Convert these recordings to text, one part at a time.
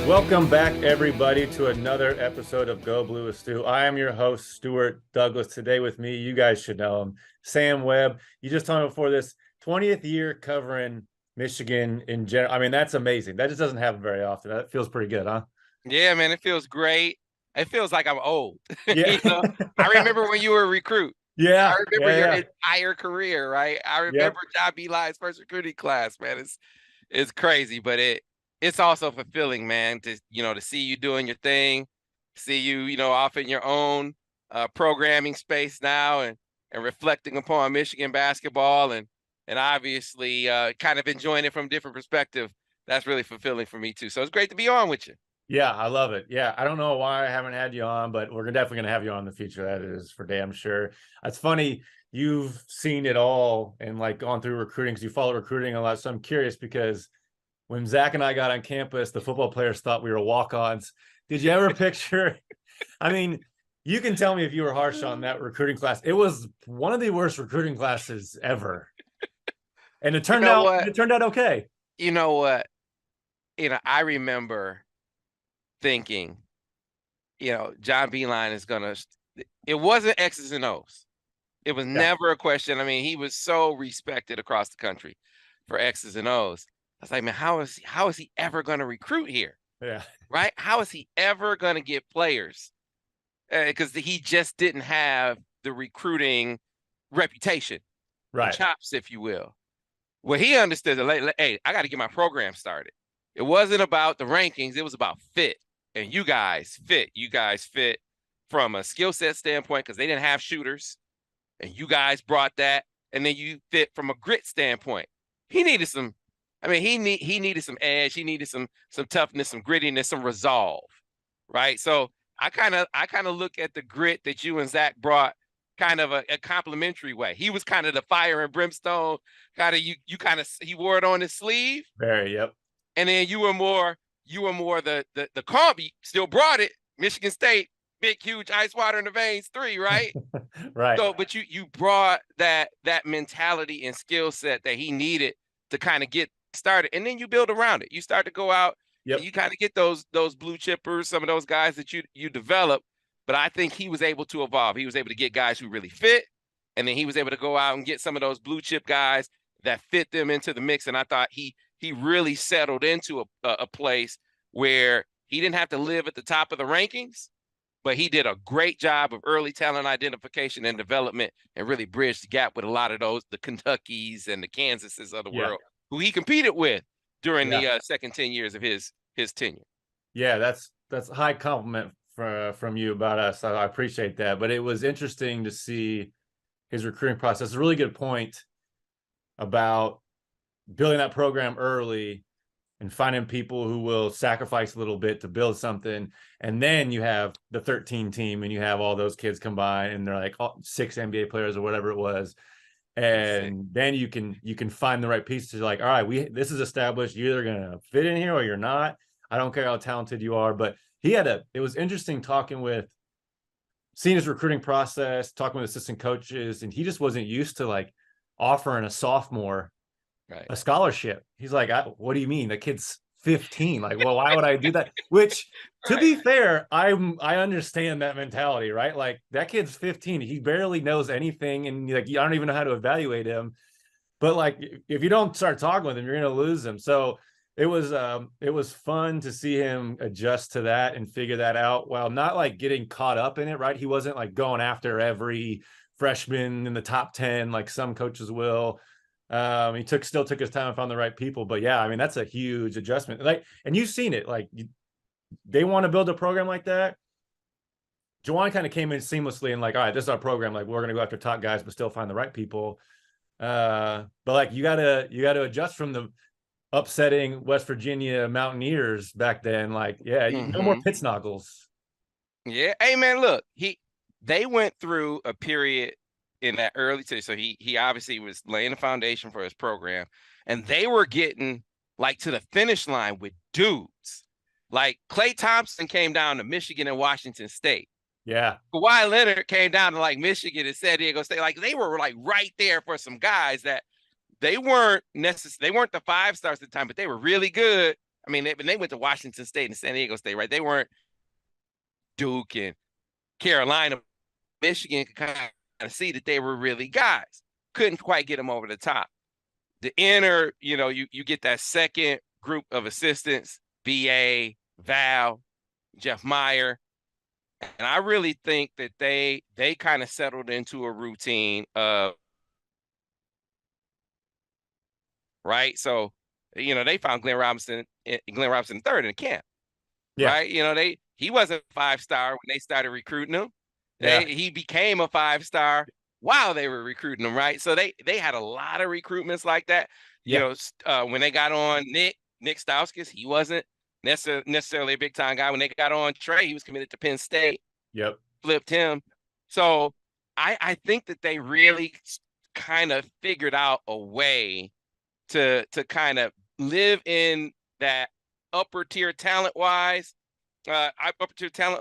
Welcome back, everybody, to another episode of Go Blue with Stu. I am your host, Stu Douglass. Today with me, you guys should know him, Sam Webb. You just told me before this, 20th year covering Michigan in general. I mean, that's amazing. That just doesn't happen very often. That feels pretty good, huh? Yeah, man, it feels great. It feels like I'm old. Yeah. I remember when you were a recruit. Yeah. I remember your Yeah. entire career, right? I Yep. remember John B. Lyons' first recruiting class, man. It's crazy, but it's also fulfilling, man, to see you doing your thing, see you, off in your own programming space now and reflecting upon Michigan basketball and obviously kind of enjoying it from a different perspective. That's really fulfilling for me too. So it's great to be on with you. Yeah, I love it. Yeah, I don't know why I haven't had you on, but we're definitely going to have you on in the future. That is for damn sure. It's funny. You've seen it all and like gone through recruiting because you follow recruiting a lot. So I'm curious because when Zach and I got on campus, the football players thought we were walk-ons. Did you ever picture? I mean, you can tell me if you were harsh on that recruiting class. It was one of the worst recruiting classes ever. And it turned out okay. You know what? I remember thinking, John Beeline is going to, it wasn't X's and O's. It was never a question. I mean, he was so respected across the country for X's and O's. I was like, man, how is he ever going to recruit here? Yeah. Right? How is he ever going to get players? Because he just didn't have the recruiting reputation, right? Chops, if you will. Well, he understood that, hey, I got to get my program started. It wasn't about the rankings. It was about fit. And you guys fit. You guys fit from a skill set standpoint because they didn't have shooters. And you guys brought that. And then you fit from a grit standpoint. He needed some, he needed some edge. He needed some toughness, some grittiness, some resolve. Right. So I kind of look at the grit that you and Zach brought kind of a complimentary way. He was kind of the fire and brimstone, he wore it on his sleeve. Very, yep. And then you were more the calm. You still brought it. Michigan State, big, huge ice water in the veins 3, right? Right. So, but you brought that mentality and skill set that he needed to kind of get started. And then you build around it. You start to go out and you kind of get those blue chippers, some of those guys that you develop. But I think he was able to evolve. He was able to get guys who really fit. And then he was able to go out and get some of those blue chip guys that fit them into the mix. And I thought he really settled into a place where he didn't have to live at the top of the rankings, but he did a great job of early talent identification and development and really bridged the gap with a lot of the Kentuckys and the Kansases of the world who he competed with during the second 10 years of his tenure. Yeah, that's a high compliment from you about us. I appreciate that. But it was interesting to see his recruiting process. It's a really good point about building that program early and finding people who will sacrifice a little bit to build something. And then you have the 13 team and you have all those kids combined and they're like 6 NBA players or whatever it was. And then you can find the right pieces. You're like, all right, this is established. You're either going to fit in here or you're not. I don't care how talented you are, but it was interesting seeing his recruiting process, talking with assistant coaches, and he just wasn't used to like offering a sophomore a scholarship. He's like, what do you mean? The kid's 15. Like, well, why would I do that? Which, to be fair, I understand that mentality, right? Like that kid's 15. He barely knows anything, and like I don't even know how to evaluate him. But like, if you don't start talking with him, you're gonna lose him. So it was fun to see him adjust to that and figure that out while not like getting caught up in it, right? He wasn't like going after every freshman in the top 10 like some coaches will. He still took his time and found the right people. But yeah, I mean, that's a huge adjustment. Like, and you've seen it, like they want to build a program like that. Juwan kind of came in seamlessly and like, all right, this is our program. Like, we're going to go after top guys, but still find the right people. But like, you gotta adjust from the upsetting West Virginia Mountaineers back then. Like, no more Pitsnoggles. Yeah. Hey man, look, they went through a period in that early stage. So he obviously was laying the foundation for his program, and they were getting like to the finish line with dudes. Like Klay Thompson came down to Michigan and Washington State. Yeah. Kawhi Leonard came down to like Michigan and San Diego State. Like they were like right there for some guys that they weren't the 5 stars at the time, but they were really good. I mean, they went to Washington State and San Diego State, right? They weren't Duke and Carolina. Michigan could kind of see that they were really guys. Couldn't quite get them over the top. The inner, you get that second group of assistants, BA, Val, Jeff Meyer. And I really think that they kind of settled into a routine of, right? So, they found Glenn Robinson third in camp, right? He wasn't a 5-star when they started recruiting him. He became a 5-star while they were recruiting him, right? So they had a lot of recruitments like that. When they got on Nick Stauskas, he wasn't necessarily a big time guy. When they got on Trey, he was committed to Penn State. Flipped him. So I think that they really kind of figured out a way to kind of live in that upper tier talent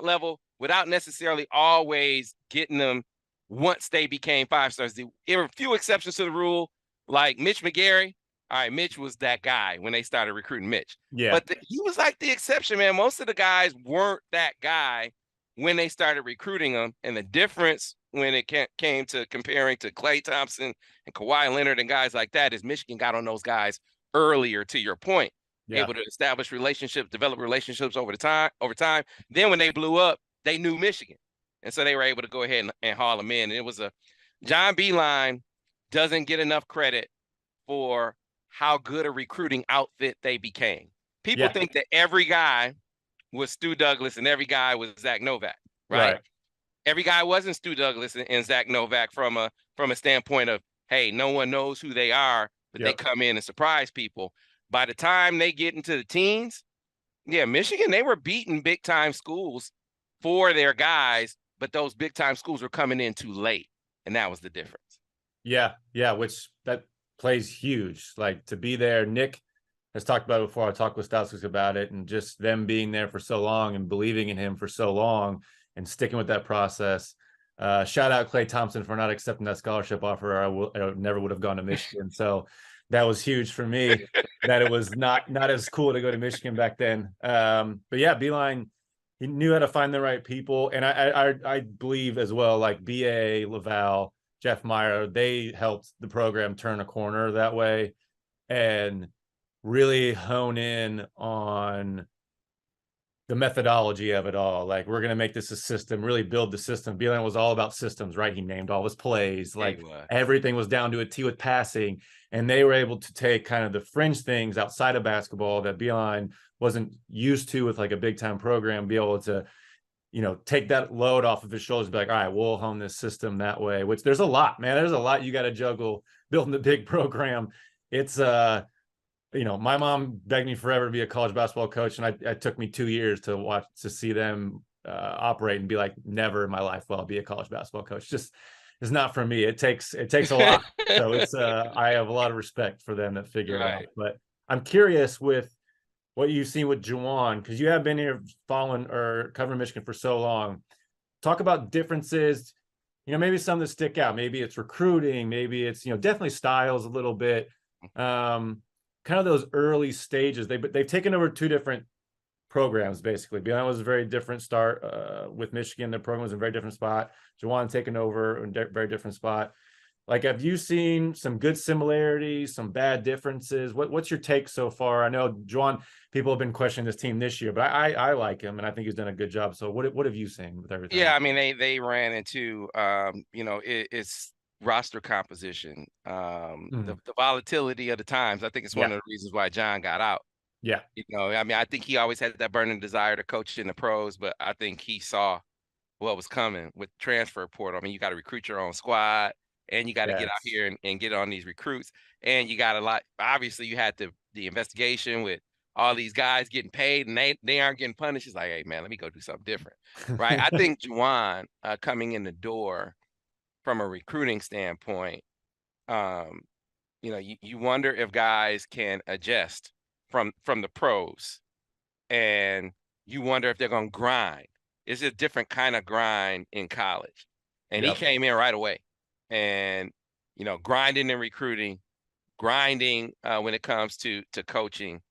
level without necessarily always getting them once they became 5-stars. There were a few exceptions to the rule, like Mitch McGary. All right, Mitch was that guy when they started recruiting Mitch. But he was like the exception, man. Most of the guys weren't that guy when they started recruiting him. And the difference when it came to comparing to Klay Thompson and Kawhi Leonard and guys like that is Michigan got on those guys earlier, to your point. Able to establish relationships, develop relationships over time. Then when they blew up, they knew Michigan. And so they were able to go ahead and haul them in. And it was John Beilein doesn't get enough credit for how good a recruiting outfit they became. People think that every guy was Stu Douglass and every guy was Zach Novak, right? Every guy wasn't Stu Douglass and Zach Novak from a standpoint of, hey, no one knows who they are, but they come in and surprise people. By the time they get into the teens, Michigan, they were beating big time schools for their guys, but those big time schools were coming in too late. And that was the difference. Which that plays huge. Like, to be there, Nick has talked about it before. I talked with Stauskas about it, and just them being there for so long and believing in him for so long and sticking with that process. Shout out Klay Thompson for not accepting that scholarship offer. I never would have gone to Michigan. So that was huge for me that it was not as cool to go to Michigan back then. But Beilein, he knew how to find the right people. And I believe as well, like BA, Laval, Jeff Meyer, they helped the program turn a corner that way and really hone in on the methodology of it all. Like, we're going to make this a system, really build the system. Beilein was all about systems, right? He named all his plays. Like, everything was down to a T with passing. And they were able to take kind of the fringe things outside of basketball that Beilein wasn't used to with like a big time program, be able to, take that load off of his shoulders and be like, all right, we'll hone this system that way, which there's a lot, man. There's a lot you got to juggle building the big program. It's, my mom begged me forever to be a college basketball coach. And it took me 2 years to see them operate and be like, never in my life will I be a college basketball coach. Just, it's not for me. It takes a lot. So it's, I have a lot of respect for them that figure it out. But I'm curious with what you've seen with Juwan, because you have been here following or covering Michigan for so long. Talk about differences, maybe some that stick out. Maybe it's recruiting, maybe it's, definitely styles a little bit. Kind of those early stages. They've taken over 2 different programs, basically. Beilein was a very different start with Michigan. The program was in a very different spot. Juwan taken over in a very different spot. Like, have you seen some good similarities, some bad differences? What's your take so far? I know, Juwan, people have been questioning this team this year, but I like him, and I think he's done a good job. So what have you seen with everything? Yeah, I mean, they ran into, it's roster composition, the volatility of the times. I think it's one of the reasons why John got out. I think he always had that burning desire to coach in the pros, but I think he saw what was coming with transfer portal. I mean, you got to recruit your own squad, and you got to get out here and get on these recruits. And you got a lot, obviously you had the investigation with all these guys getting paid and they aren't getting punished. It's like, hey man, let me go do something different. Right. I think Juwan coming in the door from a recruiting standpoint, you wonder if guys can adjust from the pros, and you wonder if they're going to grind. It's a different kind of grind in college. And he came in right away and, grinding and recruiting, grinding when it comes to coaching.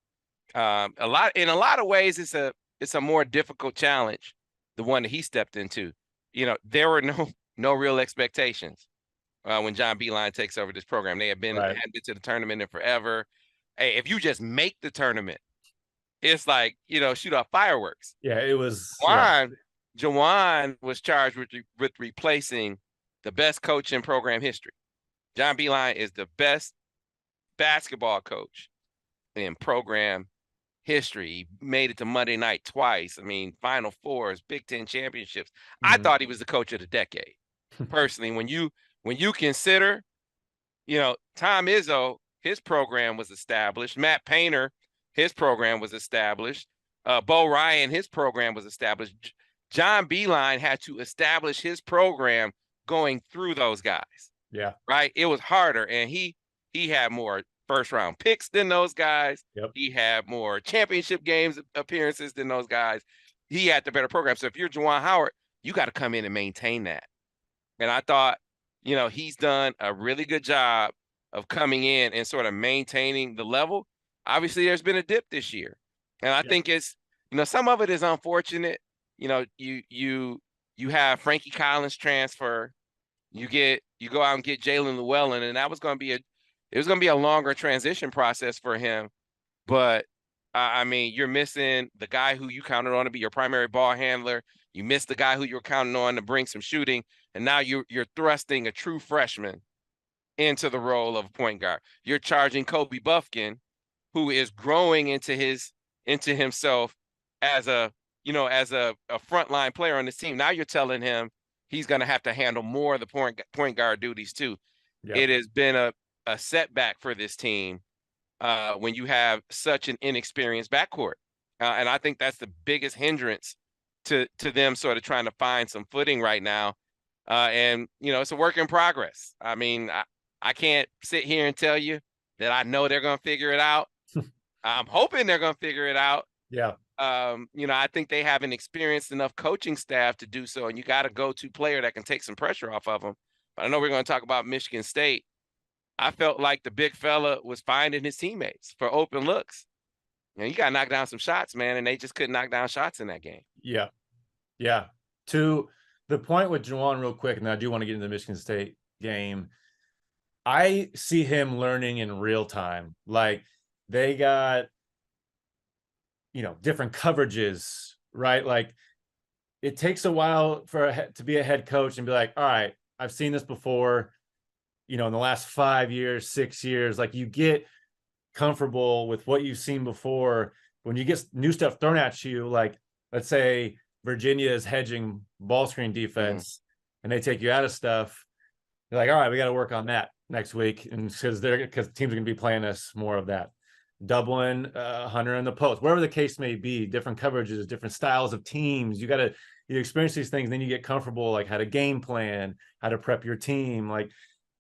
In a lot of ways, it's a more difficult challenge, the one that he stepped into. There were no real expectations when John Beilein takes over this program. They hadn't been to the tournament in forever. Hey, if you just make the tournament, it's like, shoot off fireworks. Yeah, it was. Jawan was charged with replacing the best coach in program history. John Beilein is the best basketball coach in program history. He made it to Monday night twice. I mean, Final Fours, Big Ten championships. I thought he was the coach of the decade. Personally, when you consider, Tom Izzo, his program was established. Matt Painter, his program was established. Bo Ryan, his program was established. John Beilein had to establish his program going through those guys. Yeah. Right. It was harder. And he had more first round picks than those guys. Yep. He had more championship games appearances than those guys. He had the better program. So if you're Juwan Howard, you got to come in and maintain that. And I thought, he's done a really good job of coming in and sort of maintaining the level. Obviously, there's been a dip this year. And I think it's, some of it is unfortunate. You have Frankie Collins transfer. You go out and get Jalen Llewellyn, and that was going to be a longer transition process for him. But I mean, you're missing the guy who you counted on to be your primary ball handler. You missed the guy who you were counting on to bring some shooting, and now you're thrusting a true freshman into the role of a point guard. You're charging Kobe Bufkin, who is growing into himself as a frontline player on this team. Now you're telling him he's going to have to handle more of the point guard duties too. Yep. It has been a setback for this team when you have such an inexperienced backcourt. And I think that's the biggest hindrance to them sort of trying to find some footing right now. And, it's a work in progress. I mean, I can't sit here and tell you that I know they're going to figure it out. I'm hoping they're going to figure it out. Yeah. I think they have an experienced enough coaching staff to do so, and you got a go-to player that can take some pressure off of them. But I know we're going to talk about Michigan State. I felt like the big fella was finding his teammates for open looks. You got to knock down some shots, man, and they just couldn't knock down shots in that game. Yeah. Yeah. To the point with Juwan real quick, and I do want to get into the Michigan State game, I see him learning in real time. Like, they got, different coverages, right? Like, it takes a while to be a head coach and be like, all right, I've seen this before, in the last 5 years, 6 years. Like, you get comfortable with what you've seen before. When you get new stuff thrown at you, like, let's say Virginia is hedging ball screen defense and they take you out of stuff, you're like, all right, we got to work on that next week. And because teams are going to be playing us more of that. Dublin, Hunter in the post, wherever the case may be, different coverages, different styles of teams. You experience these things, then you get comfortable, like how to game plan, how to prep your team. Like,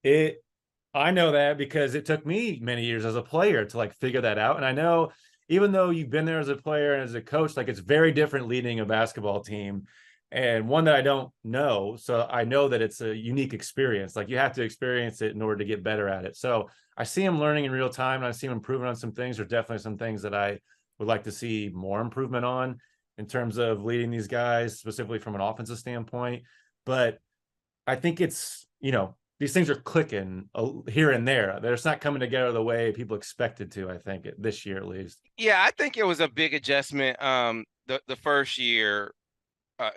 I know that because it took me many years as a player to like figure that out. And I know, even though you've been there as a player and as a coach, like, it's very different leading a basketball team, and one that I don't know. So I know that it's a unique experience. Like, you have to experience it in order to get better at it. So I see him learning in real time, and I see him improving on some things. There's definitely some things that I would like to see more improvement on in terms of leading these guys, specifically from an offensive standpoint. But I think it's, these things are clicking here and there. They're just not coming together the way people expected to, I think, this year at least. Yeah, I think it was a big adjustment the first year,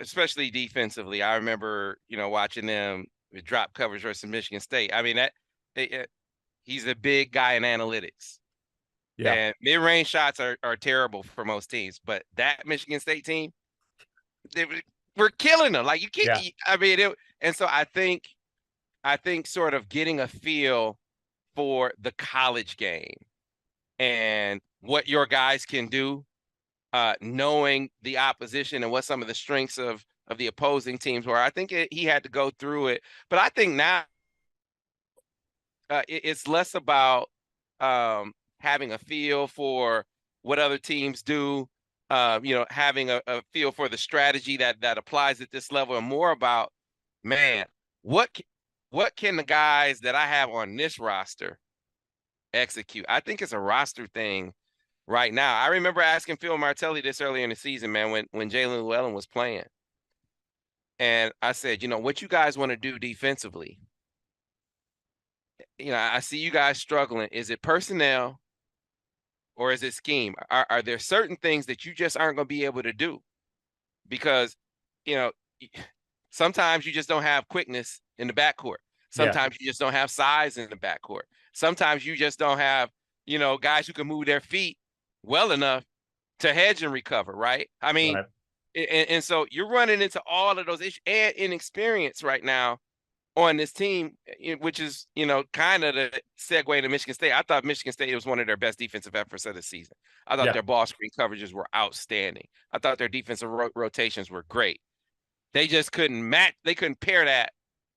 especially defensively. I remember, watching them drop coverage versus Michigan State. I mean, he's a big guy in analytics. Yeah. And mid-range shots are terrible for most teams. But that Michigan State team, we're killing them. Like, you can't. Yeah. I mean, and so I think sort of getting a feel for the college game and what your guys can do, knowing the opposition and what some of the strengths of the opposing teams were. I think he had to go through it. But I think now it's less about having a feel for what other teams do, having a feel for the strategy that applies at this level, and more about, man, what can the guys that I have on this roster execute? I think it's a roster thing right now. I remember asking Phil Martelli this earlier in the season, man, when Jalen Llewellyn was playing. And I said, what you guys want to do defensively? I see you guys struggling. Is it personnel or is it scheme? Are there certain things that you just aren't going to be able to do? Because, sometimes you just don't have quickness in the backcourt. Sometimes you just don't have size in the backcourt. Sometimes you just don't have, guys who can move their feet well enough to hedge and recover, right? I mean, and so you're running into all of those issues and inexperience right now on this team, which is, kind of the segue into Michigan State. I thought Michigan State was one of their best defensive efforts of the season. I thought their ball screen coverages were outstanding. I thought their defensive rotations were great. They just couldn't match. They couldn't pair that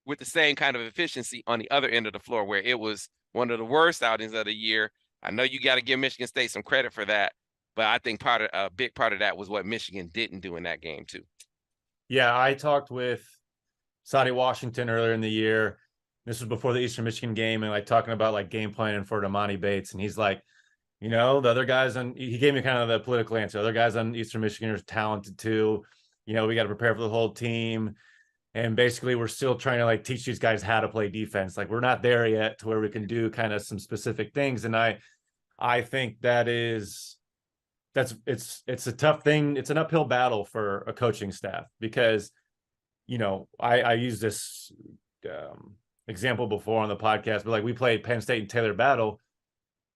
with the same kind of efficiency on the other end of the floor, where it was one of the worst outings of the year. I know you got to give Michigan State some credit for that, but I think a big part of that was what Michigan didn't do in that game too. Yeah, I talked with Sadie Washington earlier in the year. This was before the Eastern Michigan game, and like talking about like game planning for Damani Bates, and he's like, the other guys he gave me kind of the political answer. Other guys on Eastern Michigan are talented too. We got to prepare for the whole team. And basically we're still trying to like teach these guys how to play defense. Like we're not there yet to where we can do kind of some specific things. And I think it's a tough thing. It's an uphill battle for a coaching staff because, I use this example before on the podcast, but like we played Penn State and Taylor Battle.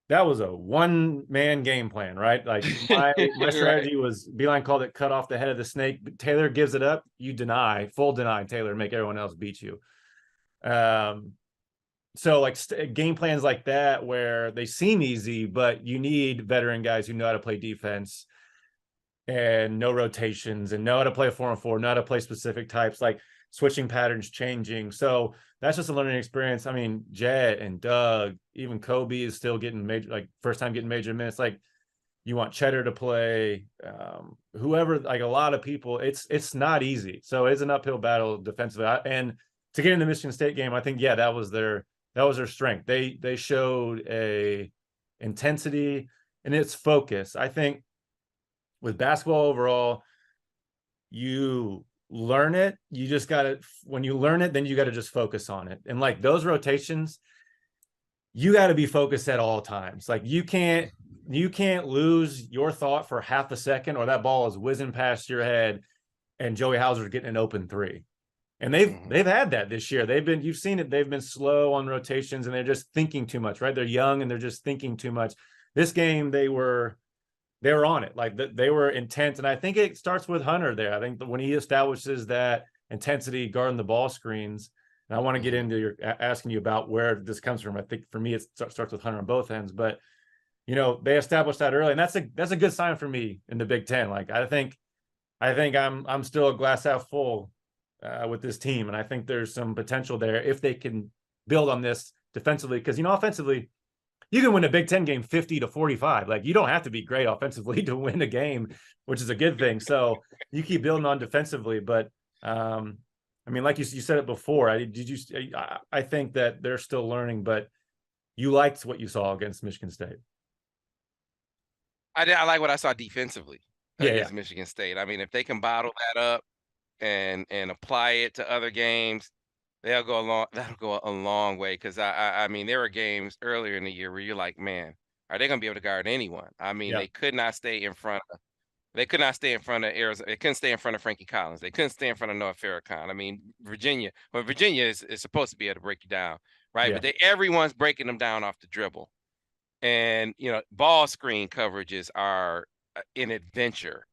That was a one-man game plan, right? Like my strategy was Beeline called it cut off the head of the snake. Taylor gives it up, you full deny Taylor, make everyone else beat you. So like game plans like that where they seem easy, but you need veteran guys who know how to play defense and no rotations and know how to play a 4-on-4, know how to play specific types, like switching patterns, changing. So that's just a learning experience. I mean, Jet and Doug, even Kobe is still getting first time getting major minutes. Like you want Cheddar to play, whoever, like a lot of people, it's not easy. So it's an uphill battle defensively. And to get in the Michigan State game, I think, that was their strength. They showed a intensity and its focus. I think with basketball overall, you learn it. You just got to, when you learn it, then you got to just focus on it. And like those rotations, you got to be focused at all times. Like you can't lose your thought for half a second, or that ball is whizzing past your head and Joey Hauser's getting an open three. And they've had that this year. You've seen it. They've been slow on rotations and they're just thinking too much, right? They're young and they're just thinking too much. This game, they were on it. Like they were intense. And I think it starts with Hunter there. I think when he establishes that intensity guarding the ball screens, and I want to get into asking you about where this comes from. I think for me, it starts with Hunter on both ends, but they established that early, and that's a good sign for me in the Big Ten. Like I think I'm still a glass half full with this team. And I think there's some potential there if they can build on this defensively, because, offensively, you can win a Big Ten game 50-45. Like you don't have to be great offensively to win a game, which is a good thing. So you keep building on defensively. But I mean, like you said it before, I think that they're still learning, but you liked what you saw against Michigan State. I like what I saw defensively against Michigan State. I mean, if they can bottle that up and apply it to other games, that'll go a long way. Because I mean, there were games earlier in the year where you're like, man, are they going to be able to guard anyone? I mean, they could not stay in front of. They could not stay in front of Arizona. They couldn't stay in front of Frankie Collins. They couldn't stay in front of Noah Farrakhan. I mean, Virginia is supposed to be able to break you down, right? But everyone's breaking them down off the dribble. And, ball screen coverages are an adventure.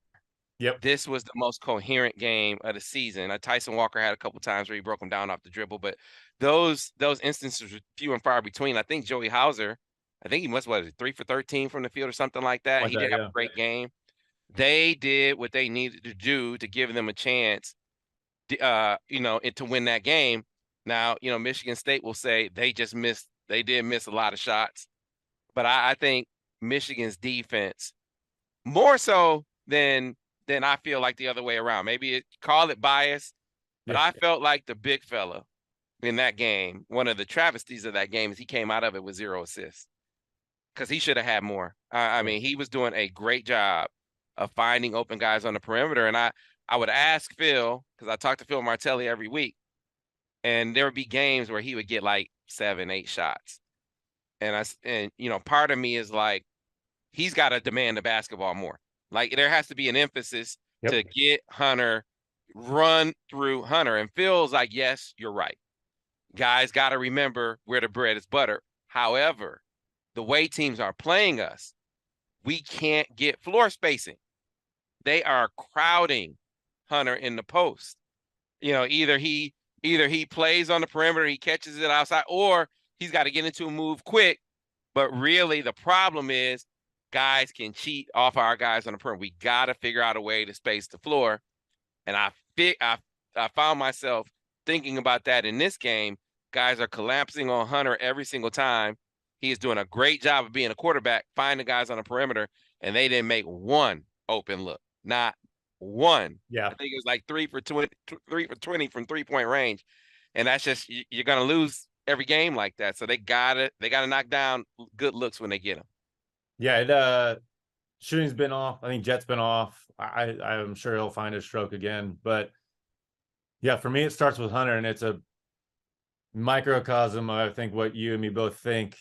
Yep. This was the most coherent game of the season. Tyson Walker had a couple times where he broke them down off the dribble, but those instances were few and far between. I think Joey Hauser, he must 3 for 13 from the field or something like that. He did have a great game. They did what they needed to do to give them a chance, to win that game. Now, Michigan State will say they did miss a lot of shots, but I think Michigan's defense more so than I feel like the other way around. Maybe call it bias, but I felt like the big fella in that game, one of the travesties of that game is he came out of it with 0 assists. because he should have had more. I mean, he was doing a great job of finding open guys on the perimeter. And I would ask Phil, because I talk to Phil Martelli every week, and there would be games where he would get like 7, 8 shots. And you know, part of me is like, he's got to demand the basketball more. Like, there has to be an emphasis to get Hunter, run through Hunter. And Phil's like, yes, you're right. Guys got to remember where the bread is buttered. However, the way teams are playing us, we can't get floor spacing. They are crowding Hunter in the post. You know, either he plays on the perimeter, he catches it outside, or he's got to get into a move quick. But really, the problem is guys can cheat off our guys on the perimeter. We got to figure out a way to space the floor. And I found myself thinking about that in this game. Guys are collapsing on Hunter every single time. He is doing a great job of being a quarterback, finding guys on the perimeter, and they didn't make one open look. Not one. Yeah. I think it was like 3 for 20 from 3-point range. And that's just, you're going to lose every game like that. So they got to knock down good looks when they get them. Yeah, shooting's been off. I think Jet's been off. I'm sure he'll find his stroke again. But yeah, for me, it starts with Hunter, and it's a microcosm of, I think, what you and me both think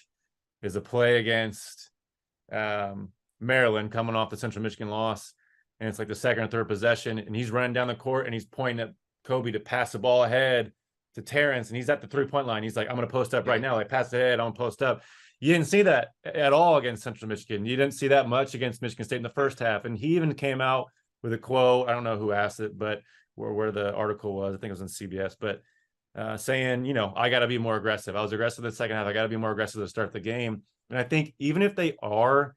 is a play against Maryland coming off the Central Michigan loss. And it's like the second or third possession, and he's running down the court and he's pointing at Kobe to pass the ball ahead to Terrence, and he's at the 3-point line. He's like, I'm going to post up right now. Like, pass ahead, I'm going to post up. You didn't see that at all against Central Michigan. You didn't see that much against Michigan State in the first half. And he even came out with a quote. I don't know who asked it, but where the article was, I think it was on CBS, but saying, you know, I got to be more aggressive. I was aggressive in the second half. I got to be more aggressive to start the game. And I think even if they are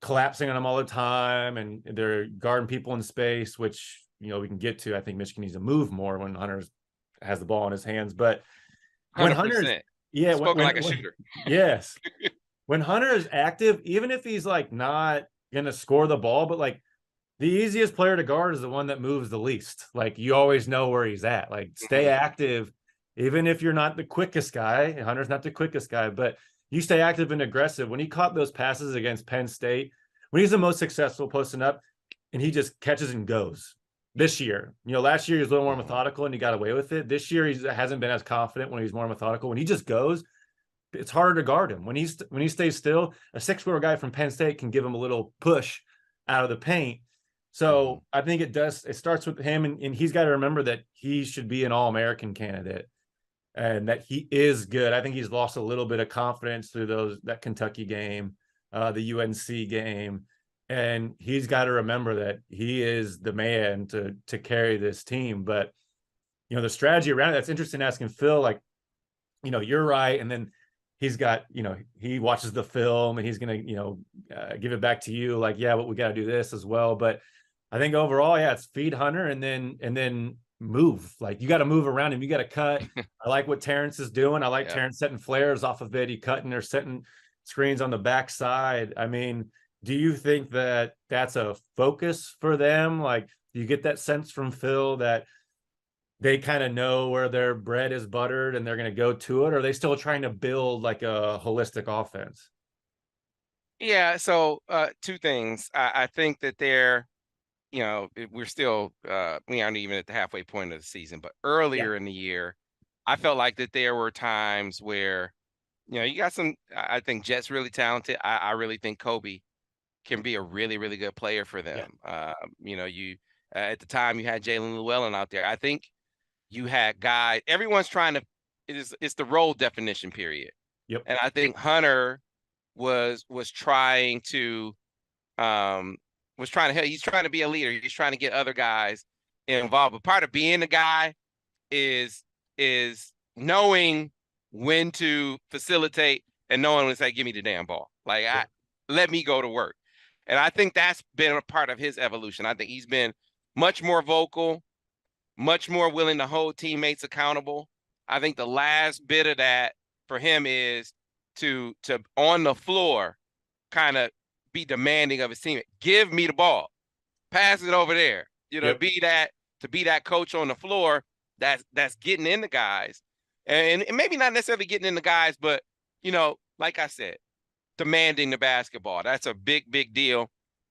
collapsing on them all the time and they're guarding people in space, which, you know, we can get to, I think Michigan needs to move more when Hunter has the ball in his hands. But when 100%. Hunter's, yeah, spoken like a shooter. Yes. When Hunter is active, even if he's like not going to score the ball, but like the easiest player to guard is the one that moves the least. Like, you always know where he's at. Like, stay active, even if you're not the quickest guy. Hunter's not the quickest guy, but you stay active and aggressive. When he caught those passes against Penn State, when he's the most successful posting up, and he just catches and goes. This year, you know, last year he was a little more methodical and he got away with it. This year he hasn't been as confident when he's more methodical. When he just goes, it's harder to guard him. When he stays still, a 6'4" guy from Penn State can give him a little push out of the paint. So I think it starts with him, and he's got to remember that he should be an All-American candidate and that he is good. I think he's lost a little bit of confidence through that Kentucky game, the UNC game. And he's got to remember that he is the man to carry this team. But, you know, the strategy around it, that's interesting asking Phil, like, you know, you're right. And then he's got, you know, he watches the film and he's going to, you know, give it back to you. Like, yeah, but we got to do this as well. But I think overall, yeah, it's feed Hunter and then move. Like, you got to move around him. You got to cut. I like what Terrence is doing. I like Terrence setting flares off of it. He cutting or setting screens on the backside. I mean, do you think that that's a focus for them? Like, do you get that sense from Phil that they kind of know where their bread is buttered and they're going to go to it? Or are they still trying to build like a holistic offense? Yeah. So 2 things. I think that they're, you know, we're still, we aren't even at the halfway point of the season, but earlier in the year, I felt like that there were times where, you know, you got some, I think Jet's really talented. I really think Kobe can be a really, really good player for them. You know, at the time you had Jalen Llewellyn out there. I think you had guys, everyone's trying to, it's the role definition period. Yep. And I think Hunter was trying to he's trying to be a leader. He's trying to get other guys involved. But part of being a guy is knowing when to facilitate and knowing when to say, give me the damn ball. Like, let me go to work. And I think that's been a part of his evolution. I think he's been much more vocal, much more willing to hold teammates accountable. I think the last bit of that for him is to on the floor kind of be demanding of his team. Give me the ball. Pass it over there. You know, be that coach on the floor that's getting in the guys. And maybe not necessarily getting in the guys, but, you know, like I said, demanding the basketball. That's a big, big deal.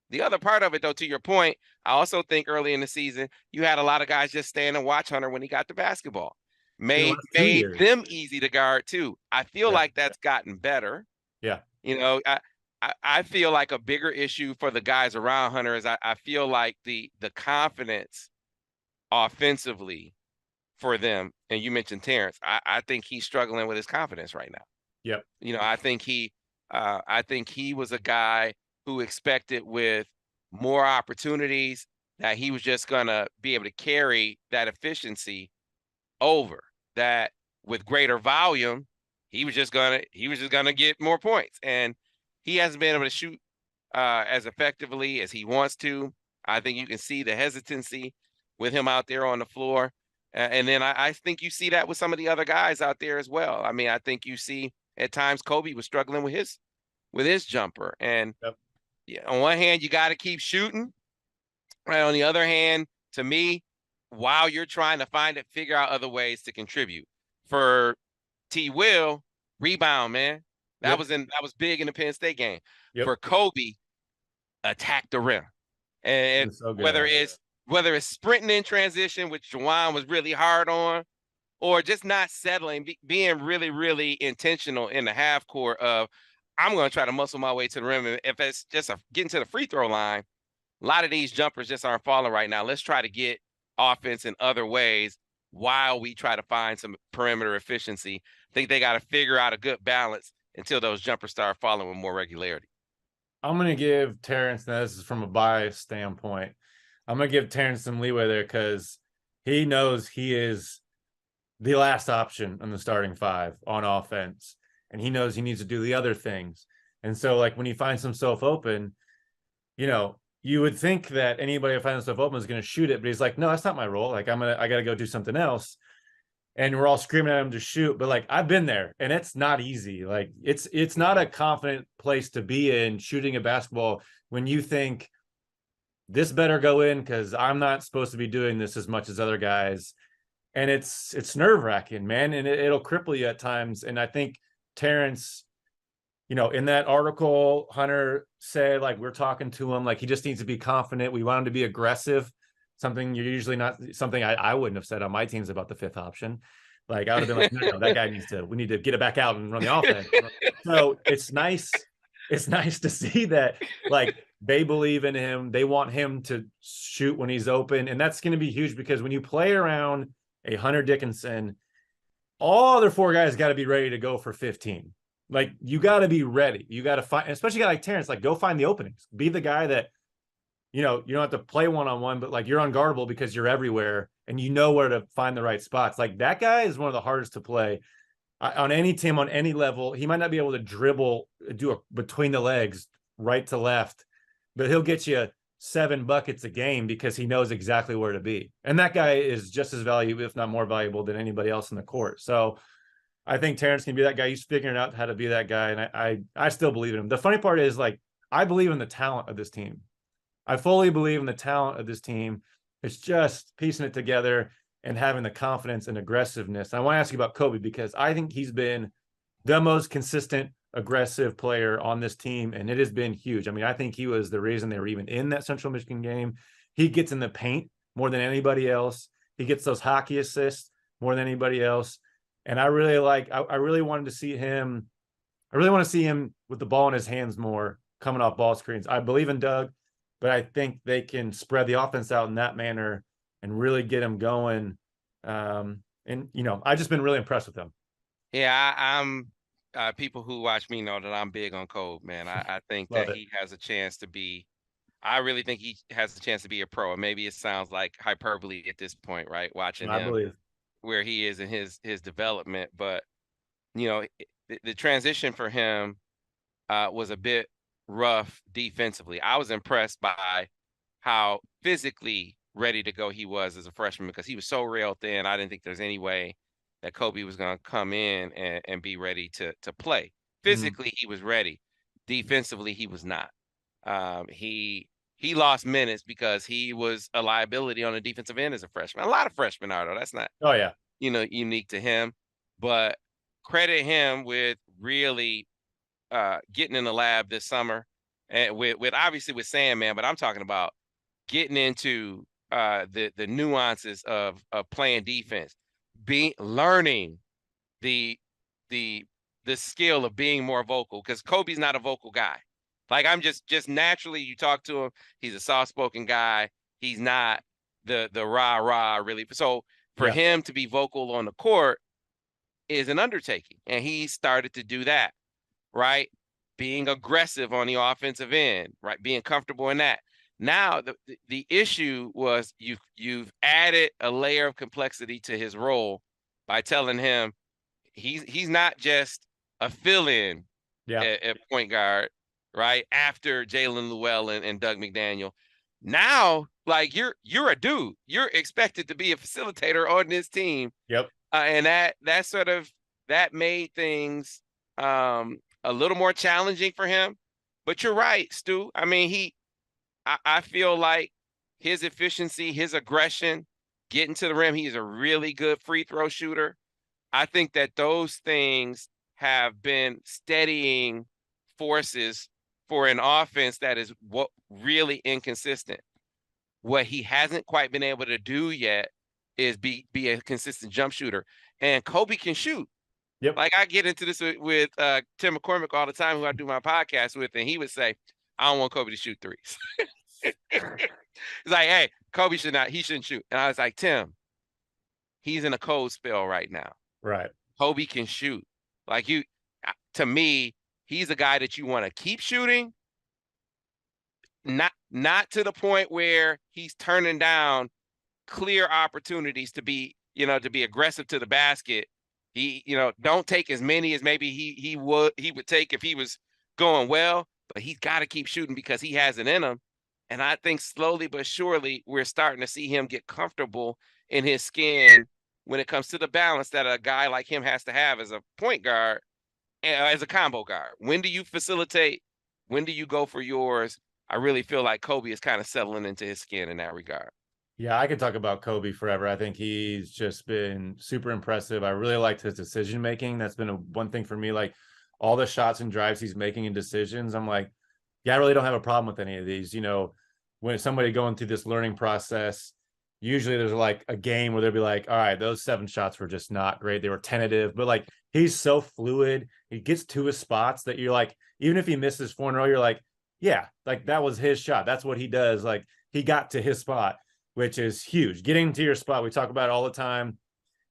The other part of it, though, to your point, I also think early in the season, you had a lot of guys just stand and watch Hunter when he got the basketball. Made them easy to guard, too. I feel like that's gotten better. Yeah. You know, I feel like a bigger issue for the guys around Hunter is I feel like the confidence offensively for them, and you mentioned Terrence, I think he's struggling with his confidence right now. Yep. You know, I think he was a guy who expected with more opportunities that he was just gonna be able to carry that efficiency over, that with greater volume, he was just gonna get more points. And he hasn't been able to shoot as effectively as he wants to. I think you can see the hesitancy with him out there on the floor. And then I think you see that with some of the other guys out there as well. I mean, I think you see at times Kobe was struggling with his jumper. And on one hand, you got to keep shooting. Right. On the other hand, to me, while you're trying to figure out other ways to contribute. For T. Will, rebound, man. That was big in the Penn State game. For Kobe, attack the rim. And so whether it's sprinting in transition, which Juwan was really hard on, or just not settling, being really, really intentional in the half court of, I'm going to try to muscle my way to the rim. And if it's just getting to the free throw line, a lot of these jumpers just aren't falling right now. Let's try to get offense in other ways while we try to find some perimeter efficiency. I think they got to figure out a good balance until those jumpers start falling with more regularity. I'm going to give Terrence, now this is from a bias standpoint, I'm going to give Terrence some leeway there because he knows he is the last option in the starting five on offense, and he knows he needs to do the other things. And so, like, when he finds himself open, you know, you would think that anybody that finds himself open is going to shoot it, but he's like, no, that's not my role. Like, I got to go do something else. And we're all screaming at him to shoot, but like, I've been there and it's not easy. Like, it's not a confident place to be in shooting a basketball when you think this better go in because I'm not supposed to be doing this as much as other guys. And it's nerve-wracking, man. And it'll cripple you at times. And I think Terrence, you know, in that article, Hunter said, like, we're talking to him, like, he just needs to be confident. We want him to be aggressive. Something you're usually not, something I wouldn't have said on my teams about the fifth option. Like, I would have been like, no, that guy we need to get it back out and run the offense. So it's nice to see that, like, they believe in him. They want him to shoot when he's open. And that's going to be huge because when you play around a Hunter Dickinson, all other four guys got to be ready to go for 15. Like, you got to be ready. You got to find, especially a guy like Terrence, like, go find the openings. Be the guy that, you know, you don't have to play one-on-one, but like, you're unguardable because you're everywhere and you know where to find the right spots. Like, that guy is one of the hardest to play on any team, on any level. He might not be able to dribble, between the legs, right to left, but he'll get you 7 buckets a game because he knows exactly where to be. And that guy is just as valuable, if not more valuable, than anybody else in the court. So I think Terrence can be that guy. He's figuring out how to be that guy. And I still believe in him. The funny part is, like, I believe in the talent of this team. I fully believe in the talent of this team. It's just piecing it together and having the confidence and aggressiveness. And I want to ask you about Kobe because I think he's been the most consistent, aggressive player on this team, and it has been huge. I mean, I think he was the reason they were even in that Central Michigan game. He gets in the paint more than anybody else. He gets those hockey assists more than anybody else. And I really wanted to see him. I really want to see him with the ball in his hands more, coming off ball screens. I believe in Doug, but I think they can spread the offense out in that manner and really get him going. And, you know, I've just been really impressed with him. Yeah, I'm people who watch me know that I'm big on Kobe, man. I think that he has a chance to be, I really think he has a chance to be a pro. And maybe it sounds like hyperbole at this point, right? Watching him where he is in his development. But, you know, the transition for him was a bit rough defensively. I was impressed by how physically ready to go he was as a freshman because he was so real thin. I didn't think there's any way that Kobe was going to come in and be ready to play. Physically, he was ready. Defensively, he was not. He lost minutes because he was a liability on the defensive end as a freshman. A lot of freshmen are, though. That's not, you know, unique to him. But credit him with really getting in the lab this summer, and with obviously with Sam, man, but I'm talking about getting into the nuances of playing defense, learning the the skill of being more vocal, because Kobe's not a vocal guy. Like, I'm just naturally, you talk to him, he's a soft-spoken guy. He's not the rah really. So for him to be vocal on the court is an undertaking, and he started to do that, right? Being aggressive on the offensive end, right? Being comfortable in that. Now the issue was you've added a layer of complexity to his role by telling him he's not just a fill-in at point guard, right? After Jalen Llewellyn and Doug McDaniel. Now, like, you're a dude. You're expected to be a facilitator on this team. Yep. And that sort of that made things a little more challenging for him. But you're right, Stu. I mean, I feel like his efficiency, his aggression, getting to the rim, he's a really good free throw shooter. I think that those things have been steadying forces for an offense that is really inconsistent. What he hasn't quite been able to do yet is be a consistent jump shooter. And Kobe can shoot. Yep. Like, I get into this with Tim McCormick all the time, who I do my podcast with, and he would say, I don't want Kobe to shoot threes. He's like, hey, Kobe shouldn't shoot. And I was like, Tim, he's in a cold spell right now. Right. Kobe can shoot. Like, to me, he's a guy that you want to keep shooting. Not to the point where he's turning down clear opportunities to be aggressive to the basket. He, don't take as many as maybe he would take if he was going well, but he's got to keep shooting because he has it in him. And I think slowly but surely we're starting to see him get comfortable in his skin when it comes to the balance that a guy like him has to have as a point guard, as a combo guard. When do you facilitate? When do you go for yours? I really feel like Kobe is kind of settling into his skin in that regard. Yeah, I could talk about Kobe forever. I think he's just been super impressive. I really liked his decision making. That's been one thing for me. Like, all the shots and drives he's making and decisions, I'm like, yeah, I really don't have a problem with any of these. When somebody going through this learning process, usually there's like a game where they'll be like, all right, those 7 shots were just not great. They were tentative, but like, he's so fluid. He gets to his spots that you're like, even if he misses 4 in a row, you're like, yeah, like, that was his shot. That's what he does. Like, he got to his spot, which is huge. Getting to your spot, we talk about it all the time.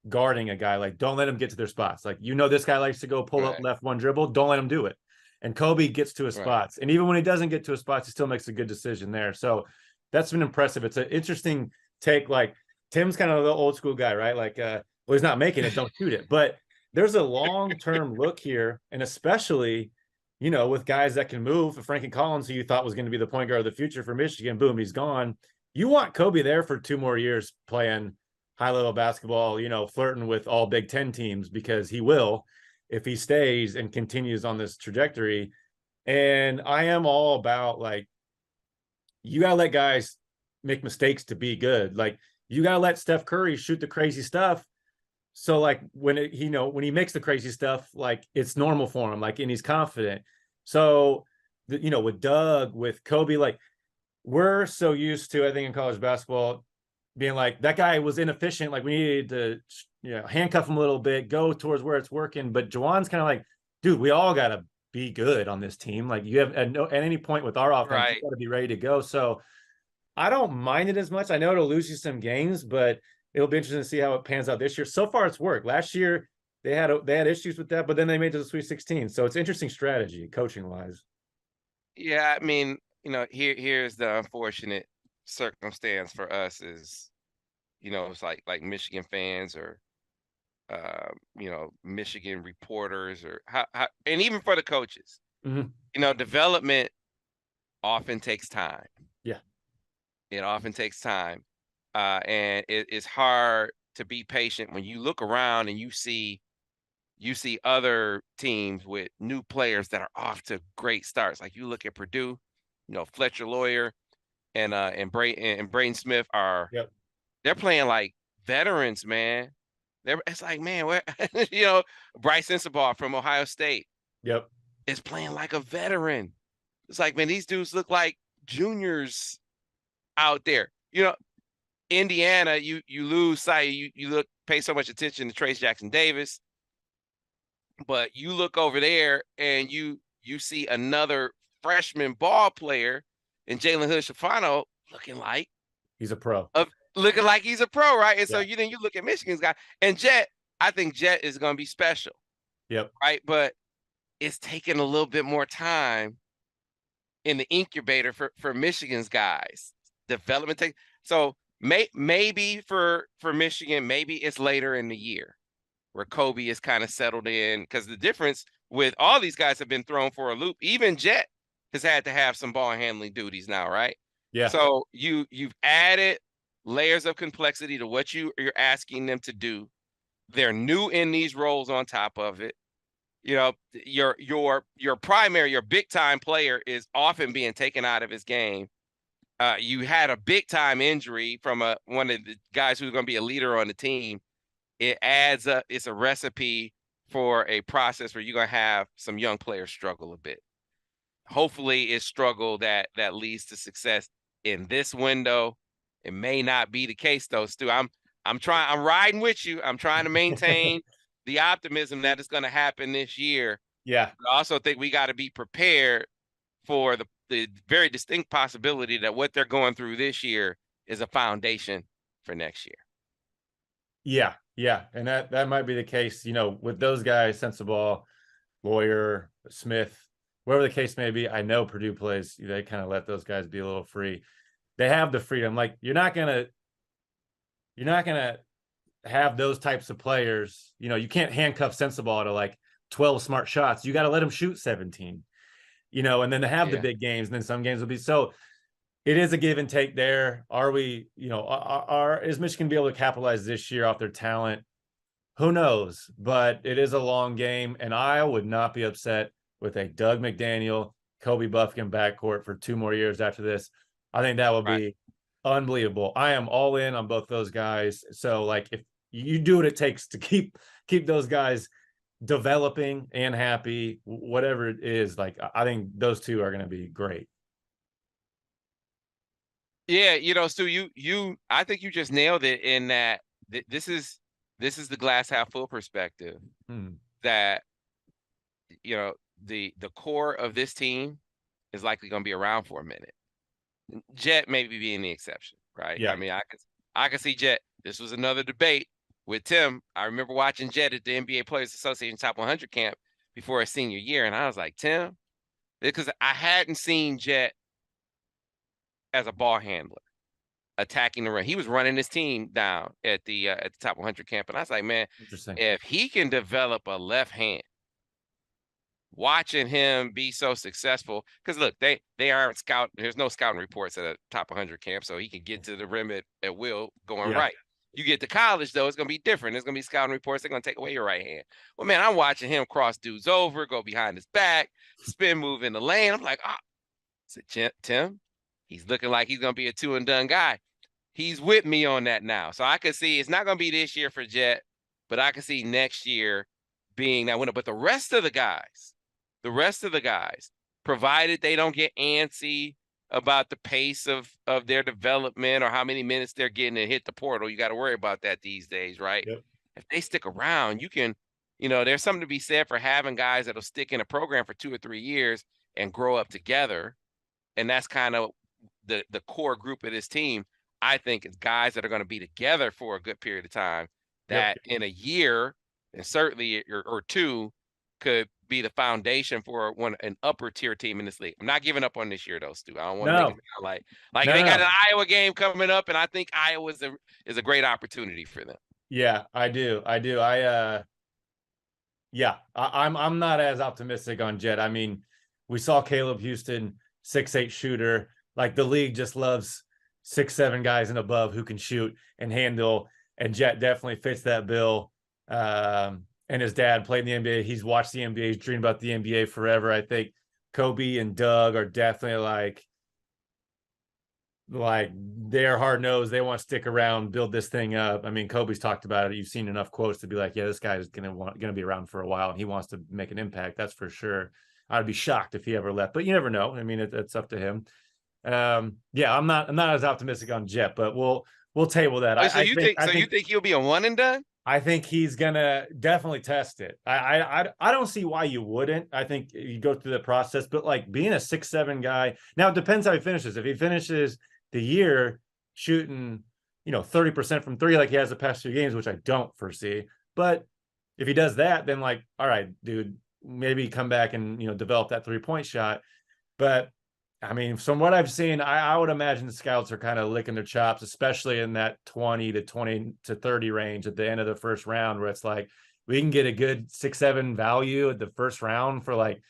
Guarding a guy, like, don't let him get to their spots. Like, this guy likes to go pull up left one dribble. Don't let him do it. And Kobe gets to his spots. And even when he doesn't get to his spots, he still makes a good decision there. So that's been impressive. It's an interesting take. Like, Tim's kind of the old school guy, right? Like, well, he's not making it, don't shoot it. But there's a long-term look here. And especially, with guys that can move. Frankie Collins, who you thought was going to be the point guard of the future for Michigan, boom, he's gone. You want Kobe there for 2 more years playing high-level basketball, flirting with all Big Ten teams, because he will if he stays and continues on this trajectory. And I am all about, like, you got to let guys make mistakes to be good. Like, you got to let Steph Curry shoot the crazy stuff. So, like, when he makes the crazy stuff, like, it's normal for him, like, and he's confident. So, with Doug, with Kobe, like, we're so used to, I think, in college basketball, being like, that guy was inefficient. Like, we needed to, handcuff him a little bit, go towards where it's working. But Juwan's kind of like, dude, we all got to be good on this team. Like, you have at any point with our offense, you got to be ready to go. So I don't mind it as much. I know it'll lose you some games, but it'll be interesting to see how it pans out this year. So far, it's worked. Last year, they had issues with that, but then they made it to the Sweet 16. So it's interesting strategy, coaching wise. Yeah, I mean, here's the unfortunate circumstance for us is, it's like Michigan fans or Michigan reporters, or how and even for the coaches, development often takes time. Yeah, it often takes time, and it's hard to be patient when you look around and you see other teams with new players that are off to great starts. Like, you look at Purdue, Fletcher Lawyer and Braden Smith they're playing like veterans, man. It's like, man, where Bryce Sensabaugh from Ohio State. Yep. is playing like a veteran. It's like, man, these dudes look like juniors out there. You know, Indiana, you lose sight. You pay so much attention to Trace Jackson Davis, but you look over there and you see another freshman ball player in Jalen Hood-Schifino looking like he's a pro. Looking like he's a pro, right? And so Yeah. you look at Michigan's guy and Jet. I think Jet is going to be special. Yep. Right, but it's taking a little bit more time in the incubator for Michigan's guys. Development take so maybe for Michigan, maybe it's later in the year where Kobe is kind of settled in, because the difference with all these guys have been thrown for a loop. Even Jet has had to have some ball handling duties now, right? Yeah. So you've added layers of complexity to what you're asking them to do. They're new in these roles on top of it. You know, your primary, your big time player is often being taken out of his game. You had a big time injury from one of the guys who's going to be a leader on the team. It adds up. It's a recipe for a process where you're going to have some young players struggle a bit. Hopefully it's struggle that leads to success in this window. It may not be the case though, Stu. I'm riding with you. I'm trying to maintain the optimism that it's going to happen this year. Yeah. But I also think we got to be prepared for the very distinct possibility that what they're going through this year is a foundation for next year. Yeah. Yeah. And that might be the case, you know, with those guys, Sensabaugh, Lawyer, Smith, whatever the case may be. I know Purdue plays, they kind of let those guys be a little free. They have the freedom. Like you're not gonna have those types of players. You know, you can't handcuff Sensabaugh to like 12 smart shots. You got to let them shoot 17, you know, and then they have the big games, and then some games will be so. It is a give and take there. Are we, you know, is Michigan be able to capitalize this year off their talent? Who knows? But it is a long game, and I would not be upset with a Doug McDaniel, Kobe Bufkin backcourt for 2 more years after this. I think that would be unbelievable. I am all in on both those guys. So, like, if you do what it takes to keep those guys developing and happy, whatever it is, like, I think those two are going to be great. Yeah, you know, Stu, I think you just nailed it in that this is the glass half full perspective. That, you know, the core of this team is likely going to be around for a minute. Jet maybe being the exception, right? Yeah. I mean, I can see Jet. This was another debate with Tim. I remember watching Jet at the NBA Players Association Top 100 camp before his senior year, and I was like, Tim, because I hadn't seen Jet as a ball handler attacking the rim. He was running his team down at the Top 100 camp, and I was like, man, if he can develop a left hand, watching him be so successful, because look, they aren't scout. There's no scouting reports at a Top 100 camp, so he can get to the rim at will going right. You get to college, though, it's going to be different. There's going to be scouting reports. They're going to take away your right hand. Well, man, I'm watching him cross dudes over, go behind his back, spin move in the lane. I'm like, I said, Tim, he's looking like he's going to be a 2-and-done guy. He's with me on that now. So I could see it's not going to be this year for Jet, but I could see next year being that winner. But the rest of the guys, provided they don't get antsy about the pace of their development or how many minutes they're getting and hit the portal, you got to worry about that these days, right? Yep. If they stick around, you can, you know, there's something to be said for having guys that'll stick in a program for 2 or 3 years and grow up together. And that's kind of the core group of this team. I think it's guys that are going to be together for a good period of time that in a year and certainly or 2 could be the foundation for an upper tier team in this league. I'm not giving up on this year though, Stu. I don't want to make it like they got an Iowa game coming up, and I think Iowa is a great opportunity for them. Yeah, I do. I'm not as optimistic on Jet. I mean, we saw Caleb Houston, 6'8" shooter. Like the league just loves 6'7" guys and above who can shoot and handle, and Jet definitely fits that bill. And his dad played in the NBA. He's watched the NBA. He's dreamed about the NBA forever. I think Kobe and Doug are definitely like they're hard-nosed. They want to stick around, build this thing up. I mean, Kobe's talked about it. You've seen enough quotes to be like, yeah, this guy is gonna be around for a while, and he wants to make an impact. That's for sure. I'd be shocked if he ever left, but you never know. I mean, it's up to him. Yeah, I'm not as optimistic on Jet, but we'll table that. So you think he'll be a one and done? I think he's gonna definitely test it. I don't see why you wouldn't. I think you go through the process, but like being a 6'7" guy, now it depends how he finishes. If he finishes the year shooting, 30% from three like he has the past 2 games, which I don't foresee, but if he does that, then like, all right, dude, maybe come back and develop that 3-point shot. But I mean, from what I've seen, I would imagine the scouts are kind of licking their chops, especially in that 20 to 30 range at the end of the first round, where it's like we can get a good 6-7 value at the first round for like,